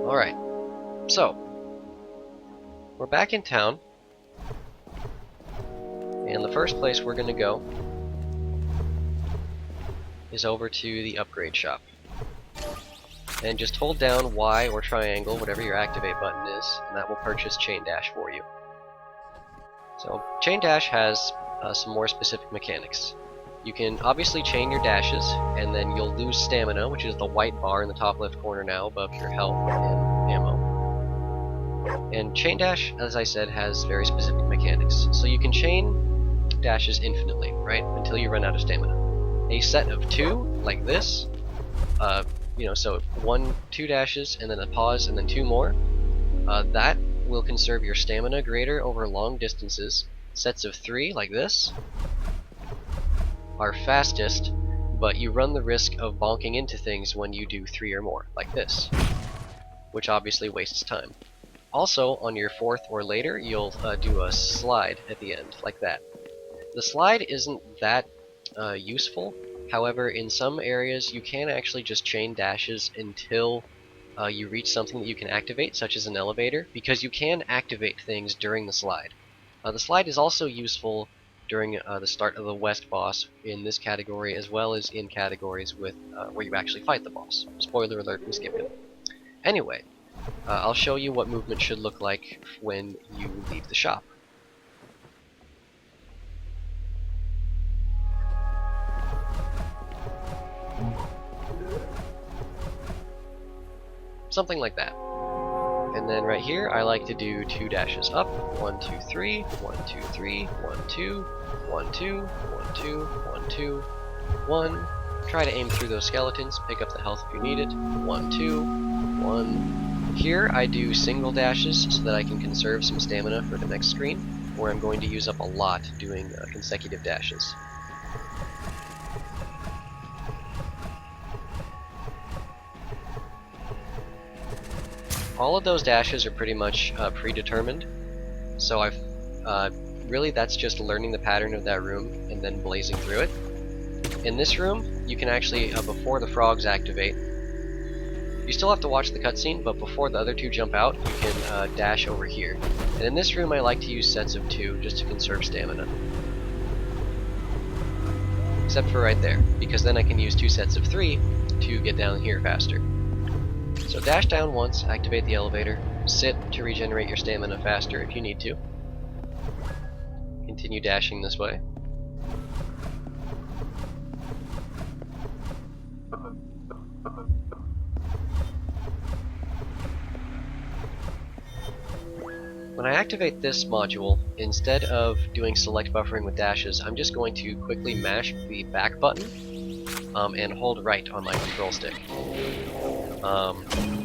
Alright, so we're back in town, and the first place we're going to go is over to the upgrade shop. And just hold down Y or triangle, whatever your activate button is, and that will purchase Chain Dash for you. So Chain Dash has some more specific mechanics. You can obviously chain your dashes, and then you'll lose stamina, which is the white bar in the top left corner now above your health and ammo. And Chain Dash, as I said, has very specific mechanics. So you can chain dashes infinitely, right, until you run out of stamina. A set of 2, like this, so 2 dashes, and then a pause, and then 2 more, that will conserve your stamina greater over long distances. Sets of 3, like this, are fastest, but you run the risk of bonking into things when you do 3 or more, like this, which obviously wastes time. Also, on your 4th or later, you'll do a slide at the end, like that. The slide isn't that useful, however, in some areas you can actually just chain dashes until you reach something that you can activate, such as an elevator, because you can activate things during the slide. The slide is also useful during the start of the West boss in this category, as well as in categories with where you actually fight the boss. Spoiler alert, we skipped him. Anyway, I'll show you what movement should look like when you leave the shop. Something like that. And then right here, I like to do 2 dashes up. 1, 2, 3, 1, 2, 3, 1, 2, 1, 2, 1, 2, 1, 2, 1. Try to aim through those skeletons, pick up the health if you need it. 1, 2, 1. Here I do single dashes so that I can conserve some stamina for the next screen, where I'm going to use up a lot doing consecutive dashes. All of those dashes are pretty much predetermined, so I've really that's just learning the pattern of that room and then blazing through it. In this room, you can actually, before the frogs activate, you still have to watch the cutscene, but before the other 2 jump out, you can dash over here. And in this room I like to use sets of 2 just to conserve stamina. Except for right there, because then I can use 2 sets of 3 to get down here faster. So dash down once, activate the elevator, sit to regenerate your stamina faster if you need to. Continue dashing this way. When I activate this module, instead of doing select buffering with dashes, I'm just going to quickly mash the back button and hold right on my control stick.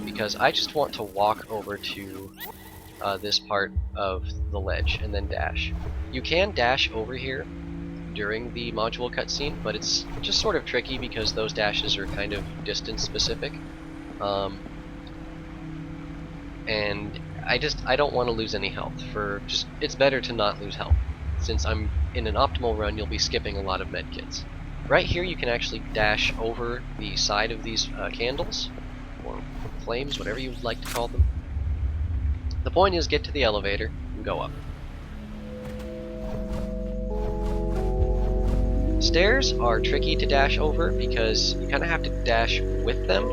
Because I just want to walk over to this part of the ledge and then dash. You can dash over here during the module cutscene, but it's just sort of tricky because those dashes are kind of distance specific. And I don't want to lose any health. It's better to not lose health. Since I'm in an optimal run, you'll be skipping a lot of medkits. Right here you can actually dash over the side of these candles, or flames, whatever you would like to call them. The point is, get to the elevator and go up. Stairs are tricky to dash over because you kind of have to dash with them.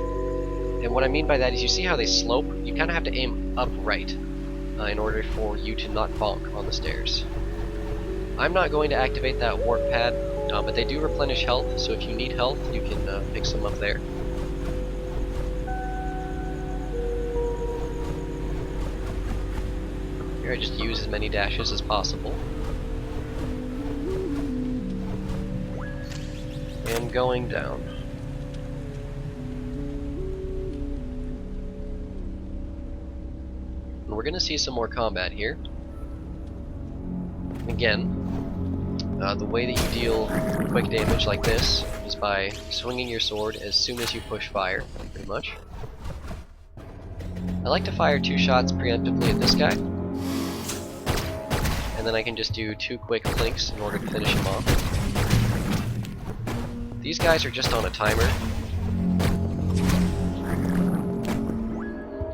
And what I mean by that is, you see how they slope? You kind of have to aim upright in order for you to not bonk on the stairs. I'm not going to activate that warp pad, but they do replenish health, so if you need health, you can pick some up there. Here I just use as many dashes as possible. And going down. And we're going to see some more combat here. Again, the way that you deal quick damage like this is by swinging your sword as soon as you push fire, pretty much. I like to fire 2 shots preemptively at this guy, and then I can just do 2 quick flinks in order to finish him off. These guys are just on a timer.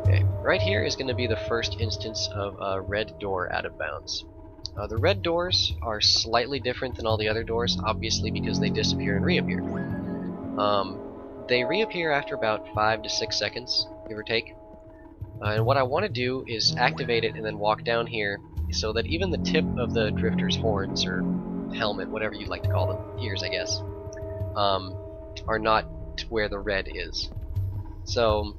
Okay, Right here is going to be the first instance of a red door out of bounds. The red doors are slightly different than all the other doors, obviously because they disappear and reappear. They reappear after about 5 to 6 seconds, give or take. And what I want to do is activate it and then walk down here so that even the tip of the drifter's horns, or helmet, whatever you'd like to call them, ears I guess, are not where the red is. So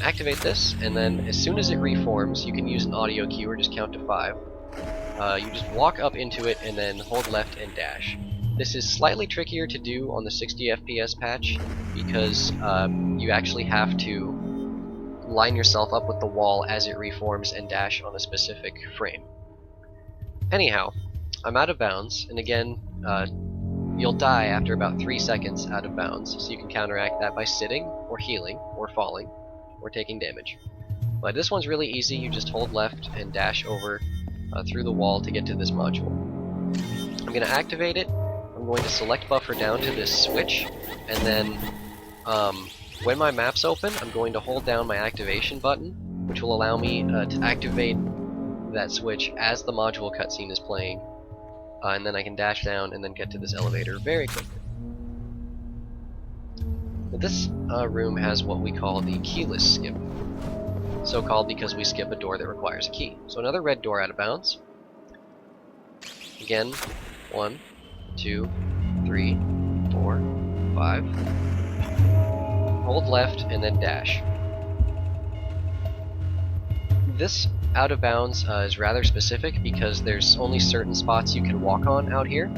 activate this, and then as soon as it reforms, you can use an audio cue or just count to 5. You just walk up into it and then hold left and dash. This is slightly trickier to do on the 60 FPS patch because you actually have to line yourself up with the wall as it reforms and dash on a specific frame. Anyhow, I'm out of bounds, and again, you'll die after about 3 seconds out of bounds, so you can counteract that by sitting, or healing, or falling, or taking damage. But this one's really easy. You just hold left and dash over through the wall to get to this module. I'm going to activate it. I'm going to select buffer down to this switch, and then when my map's open, I'm going to hold down my activation button, which will allow me to activate that switch as the module cutscene is playing, and then I can dash down and then get to this elevator very quickly. But this room has what we call the keyless skip. So called because we skip a door that requires a key. So another red door out of bounds. Again, 1, 2, 3, 4, 5. Hold left and then dash. This out of bounds is rather specific because there's only certain spots you can walk on out here.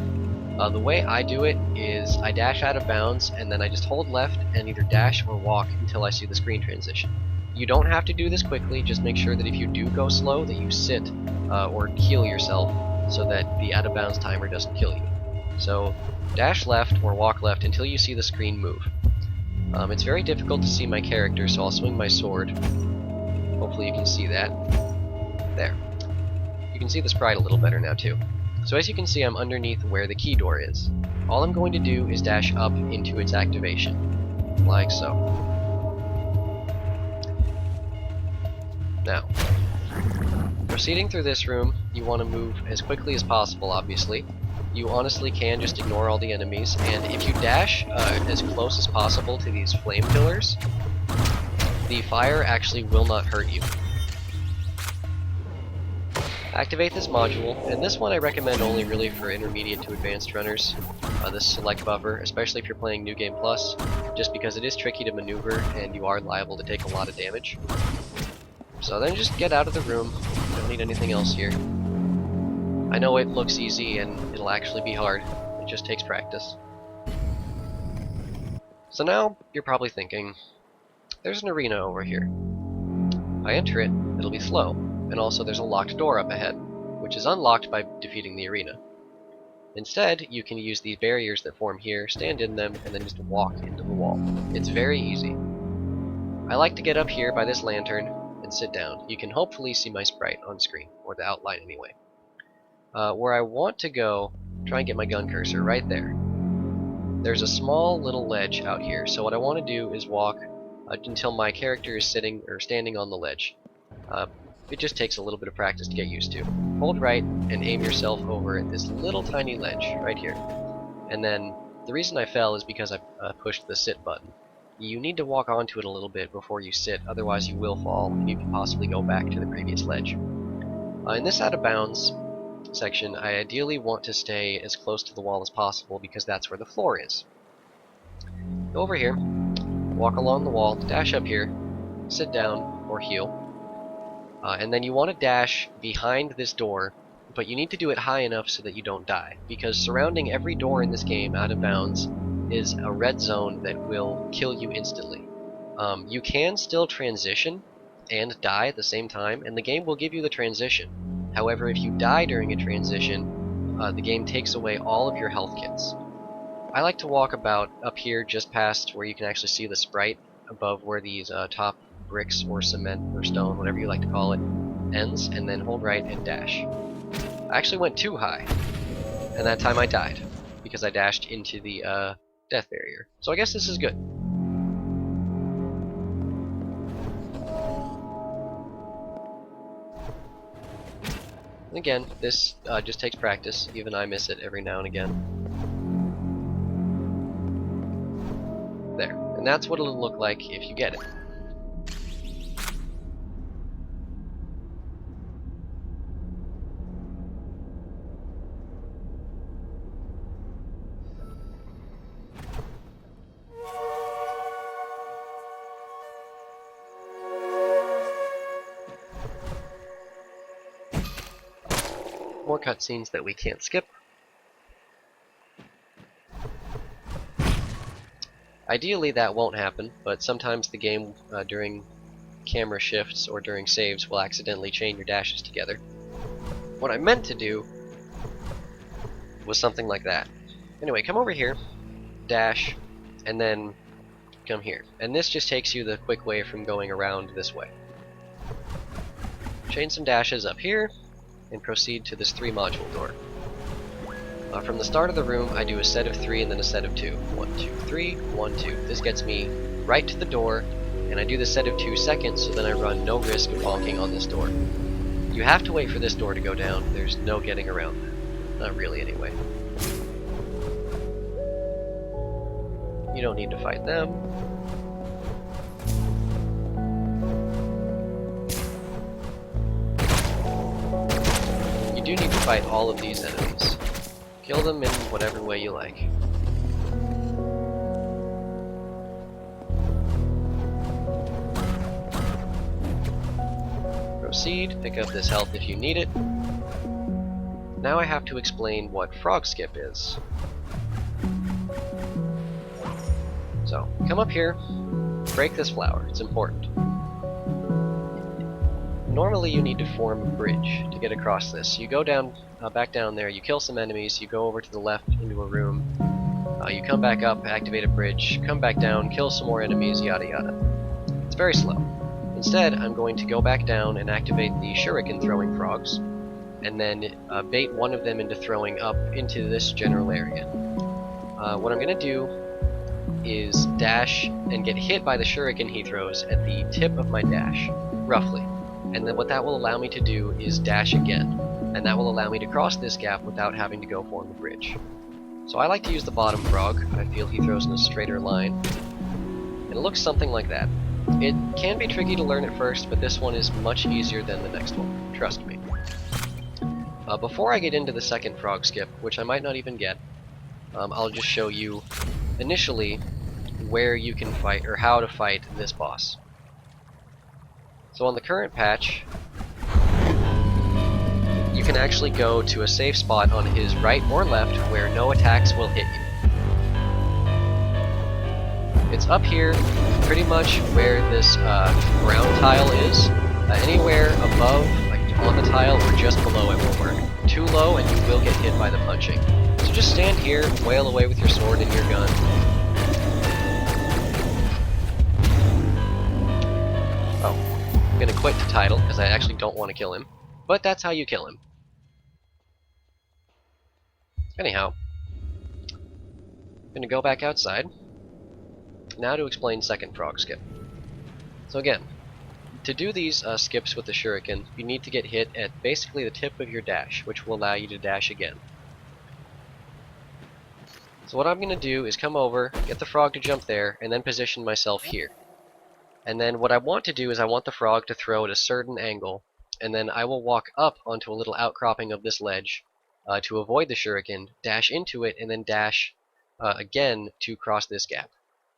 The way I do it is I dash out of bounds and then I just hold left and either dash or walk until I see the screen transition. You don't have to do this quickly, just make sure that if you do go slow that you sit or heal yourself so that the out of bounds timer doesn't kill you. So dash left or walk left until you see the screen move. It's very difficult to see my character, so I'll swing my sword. Hopefully you can see that. There. You can see the sprite a little better now too. So as you can see, I'm underneath where the key door is. All I'm going to do is dash up into its activation, like so. Now, proceeding through this room, you want to move as quickly as possible, obviously. You honestly can just ignore all the enemies, and if you dash as close as possible to these flame pillars, the fire actually will not hurt you. Activate this module, and this one I recommend only really for intermediate to advanced runners, this select buffer, especially if you're playing New Game Plus, just because it is tricky to maneuver and you are liable to take a lot of damage. So then just get out of the room, don't need anything else here. I know it looks easy and it'll actually be hard, it just takes practice. So now you're probably thinking, there's an arena over here. If I enter it, it'll be slow, and also there's a locked door up ahead, which is unlocked by defeating the arena. Instead, you can use these barriers that form here, stand in them, and then just walk into the wall. It's very easy. I like to get up here by this lantern and sit down. You can hopefully see my sprite on screen, or the outline anyway. Where I want to go, try and get my gun cursor right there. There's a small little ledge out here, so what I want to do is walk until my character is sitting or standing on the ledge. It just takes a little bit of practice to get used to. Hold right and aim yourself over at this little tiny ledge right here. And then the reason I fell is because I pushed the sit button. You need to walk onto it a little bit before you sit, otherwise you will fall and you can possibly go back to the previous ledge. In this out of bounds section, I ideally want to stay as close to the wall as possible because that's where the floor is. Go over here, walk along the wall, dash up here, sit down or heal, and then you want to dash behind this door, but you need to do it high enough so that you don't die, because surrounding every door in this game out of bounds is a red zone that will kill you instantly. You can still transition and die at the same time, and the game will give you the transition. However, if you die during a transition, the game takes away all of your health kits. I like to walk about up here just past where you can actually see the sprite above where these top bricks or cement or stone, whatever you like to call it, ends, and then hold right and dash. I actually went too high, and that time I died, because I dashed into the death barrier. So I guess this is good. Again, this just takes practice. Even I miss it every now and again. There. And that's what it'll look like if you get it. More cutscenes that we can't skip. Ideally that won't happen, but sometimes the game during camera shifts or during saves will accidentally chain your dashes together. What I meant to do was something like that. Anyway, come over here, dash, and then come here. And this just takes you the quick way from going around this way. Chain some dashes up here, and proceed to this 3-module door. From the start of the room, I do a set of 3 and then a set of 2. 1, 2, 3, 1, 2. This gets me right to the door, and I do the set of 2 seconds, so then I run no risk of bonking on this door. You have to wait for this door to go down. There's no getting around that. Not really, anyway. You don't need to fight them. You do need to fight all of these enemies. Kill them in whatever way you like. Proceed, pick up this health if you need it. Now I have to explain what frog skip is. So, come up here, break this flower, it's important. Normally you need to form a bridge to get across this. You go down, back down there, you kill some enemies, you go over to the left into a room, you come back up, activate a bridge, come back down, kill some more enemies, yada yada. It's very slow. Instead, I'm going to go back down and activate the shuriken throwing frogs, and then bait one of them into throwing up into this general area. What I'm going to do is dash and get hit by the shuriken he throws at the tip of my dash, roughly. And then what that will allow me to do is dash again, and that will allow me to cross this gap without having to go form a bridge. So I like to use the bottom frog. I feel he throws in a straighter line. And it looks something like that. It can be tricky to learn at first, but this one is much easier than the next one, trust me. Before I get into the second frog skip, which I might not even get, I'll just show you initially where you can fight, or how to fight this boss. So on the current patch, you can actually go to a safe spot on his right or left where no attacks will hit you. It's up here, pretty much where this ground tile is. Anywhere above, like on the tile, or just below it will work. Too low and you will get hit by the punching. So just stand here, wail away with your sword and your gun. I'm gonna quit the title, because I actually don't want to kill him. But that's how you kill him. Anyhow, I'm gonna go back outside. Now to explain second frog skip. So again, to do these skips with the shuriken, you need to get hit at basically the tip of your dash, which will allow you to dash again. So what I'm gonna do is come over, get the frog to jump there, and then position myself here. And then what I want to do is I want the frog to throw at a certain angle, and then I will walk up onto a little outcropping of this ledge to avoid the shuriken, dash into it, and then dash again to cross this gap.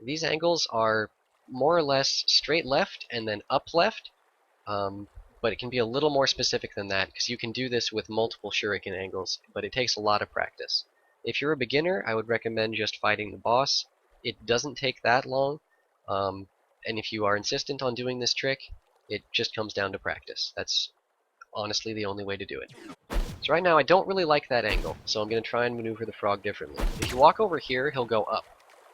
These angles are more or less straight left and then up left, but it can be a little more specific than that, because you can do this with multiple shuriken angles, but it takes a lot of practice. If you're a beginner, I would recommend just fighting the boss. It doesn't take that long. And if you are insistent on doing this trick, it just comes down to practice. That's honestly the only way to do it. So right now I don't really like that angle, so I'm going to try and maneuver the frog differently. If you walk over here, he'll go up,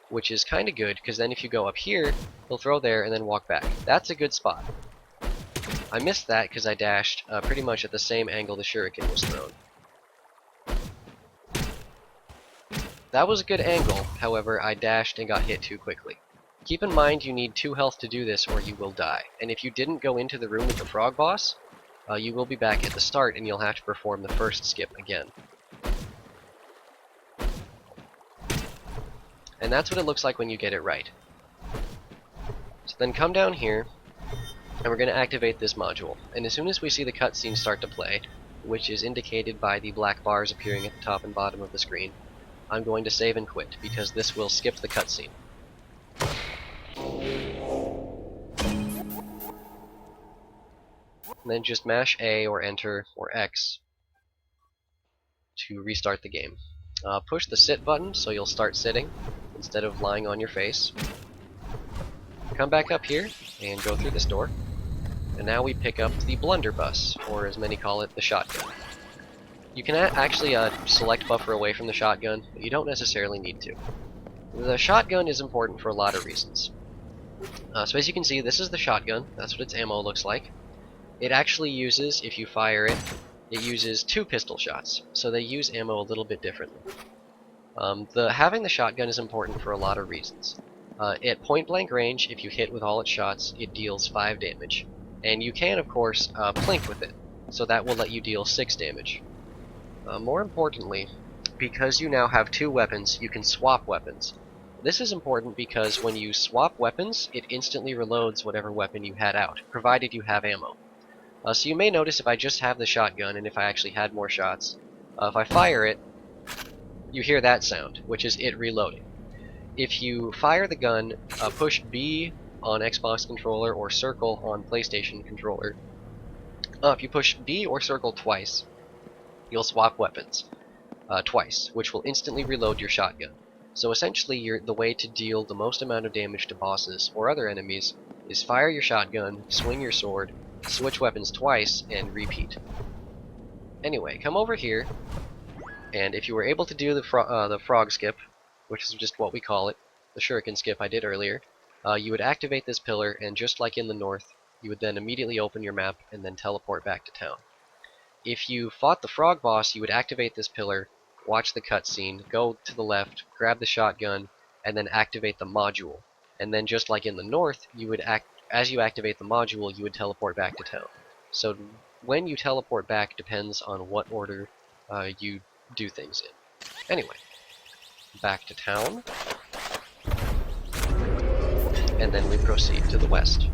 which is kind of good, because then if you go up here, he'll throw there and then walk back. That's a good spot. I missed that because I dashed pretty much at the same angle the shuriken was thrown. That was a good angle, however I dashed and got hit too quickly. Keep in mind you need 2 health to do this or you will die, and if you didn't go into the room with the frog boss, you will be back at the start and you'll have to perform the first skip again. And that's what it looks like when you get it right. So then come down here, and we're going to activate this module. And as soon as we see the cutscene start to play, which is indicated by the black bars appearing at the top and bottom of the screen, I'm going to save and quit, because this will skip the cutscene. And then just mash A or Enter or X to restart the game. Push the sit button so you'll start sitting instead of lying on your face. Come back up here and go through this door. And now we pick up the blunderbuss, or as many call it, the shotgun. You can actually select buffer away from the shotgun, but you don't necessarily need to. The shotgun is important for a lot of reasons. So as you can see, this is the shotgun. That's what its ammo looks like. It actually uses, if you fire it, it uses 2 pistol shots, so they use ammo a little bit differently. Having the shotgun is important for a lot of reasons. At point blank range, if you hit with all its shots, it deals 5 damage. And you can, of course, plink with it, so that will let you deal 6 damage. More importantly, because you now have 2 weapons, you can swap weapons. This is important because when you swap weapons, it instantly reloads whatever weapon you had out, provided you have ammo. So you may notice if I just have the shotgun, and if I actually had more shots, if I fire it, you hear that sound, which is it reloading. If you fire the gun, push B on Xbox controller or circle on PlayStation controller. If you push B or circle twice, you'll swap weapons twice, which will instantly reload your shotgun. So essentially, the way to deal the most amount of damage to bosses or other enemies is fire your shotgun, swing your sword, switch weapons twice, and repeat. Anyway, come over here, and if you were able to do the frog skip, which is just what we call it, the shuriken skip I did earlier, you would activate this pillar, and just like in the north, you would then immediately open your map and then teleport back to town. If you fought the frog boss, you would activate this pillar, watch the cutscene, go to the left, grab the shotgun, and then activate the module. And then just like in the north, as you activate the module, you would teleport back to town. So when you teleport back depends on what order you do things in. Anyway, back to town. And then we proceed to the west.